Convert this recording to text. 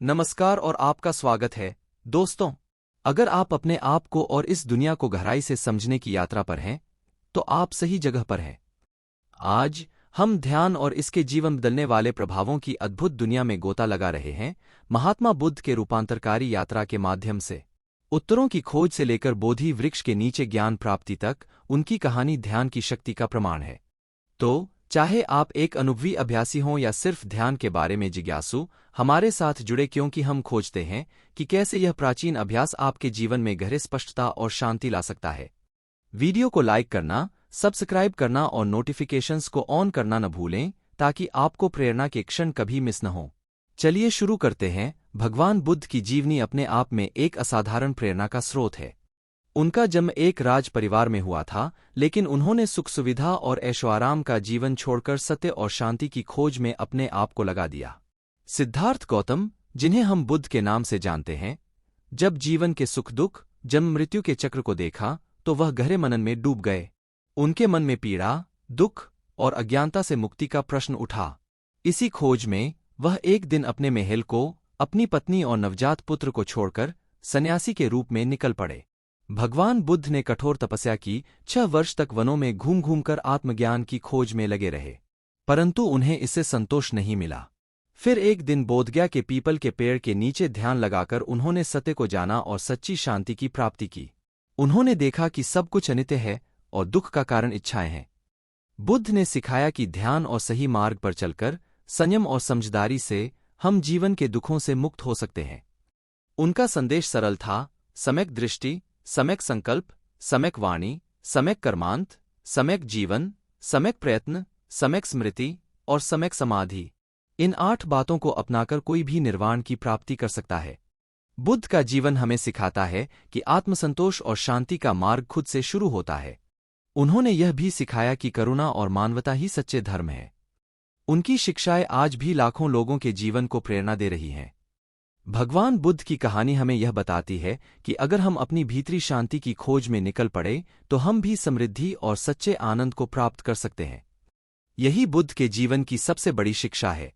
नमस्कार और आपका स्वागत है दोस्तों। अगर आप अपने आप को और इस दुनिया को गहराई से समझने की यात्रा पर हैं तो आप सही जगह पर हैं। आज हम ध्यान और इसके जीवन बदलने वाले प्रभावों की अद्भुत दुनिया में गोता लगा रहे हैं। महात्मा बुद्ध के रूपांतरकारी यात्रा के माध्यम से उत्तरों की खोज से लेकर बोधि वृक्ष के नीचे ज्ञान प्राप्ति तक उनकी कहानी ध्यान की शक्ति का प्रमाण है। तो चाहे आप एक अनुभवी अभ्यासी हों या सिर्फ ध्यान के बारे में जिज्ञासु, हमारे साथ जुड़े क्योंकि हम खोजते हैं कि कैसे यह प्राचीन अभ्यास आपके जीवन में गहरे स्पष्टता और शांति ला सकता है। वीडियो को लाइक करना, सब्सक्राइब करना और नोटिफिकेशंस को ऑन करना न भूलें ताकि आपको प्रेरणा के क्षण कभी मिस न हो। चलिए शुरू करते हैं। भगवान बुद्ध की जीवनी अपने आप में एक असाधारण प्रेरणा का स्रोत है। उनका जन्म एक राज परिवार में हुआ था, लेकिन उन्होंने सुख सुविधा और ऐशोआराम का जीवन छोड़कर सत्य और शांति की खोज में अपने आप को लगा दिया। सिद्धार्थ गौतम, जिन्हें हम बुद्ध के नाम से जानते हैं, जब जीवन के सुख दुख, जन्म मृत्यु के चक्र को देखा तो वह गहरे मनन में डूब गए। उनके मन में पीड़ा, दुख और अज्ञानता से मुक्ति का प्रश्न उठा। इसी खोज में वह एक दिन अपने महल को, अपनी पत्नी और नवजात पुत्र को छोड़कर सन्यासी के रूप में निकल पड़े। भगवान बुद्ध ने कठोर तपस्या की, 6 वर्ष तक वनों में घूम घूमकर आत्मज्ञान की खोज में लगे रहे, परंतु उन्हें इससे संतोष नहीं मिला। फिर एक दिन बोधगया के पीपल के पेड़ के नीचे ध्यान लगाकर उन्होंने सत्य को जाना और सच्ची शांति की प्राप्ति की। उन्होंने देखा कि सब कुछ अनित्य है और दुख का कारण इच्छाएं हैं। बुद्ध ने सिखाया कि ध्यान और सही मार्ग पर चलकर संयम और समझदारी से हम जीवन के दुखों से मुक्त हो सकते हैं। उनका संदेश सरल था: सम्यक दृष्टि, सम्यक संकल्प, सम्यक वाणी, सम्यक कर्मांत, सम्यक जीवन, सम्यक प्रयत्न, सम्यक स्मृति और सम्यक समाधि। इन 8 बातों को अपनाकर कोई भी निर्वाण की प्राप्ति कर सकता है। बुद्ध का जीवन हमें सिखाता है कि आत्मसंतोष और शांति का मार्ग खुद से शुरू होता है। उन्होंने यह भी सिखाया कि करुणा और मानवता ही सच्चे धर्म है। उनकी शिक्षाएं आज भी लाखों लोगों के जीवन को प्रेरणा दे रही हैं। भगवान बुद्ध की कहानी हमें यह बताती है कि अगर हम अपनी भीतरी शांति की खोज में निकल पड़े तो हम भी समृद्धि और सच्चे आनंद को प्राप्त कर सकते हैं। यही बुद्ध के जीवन की सबसे बड़ी शिक्षा है।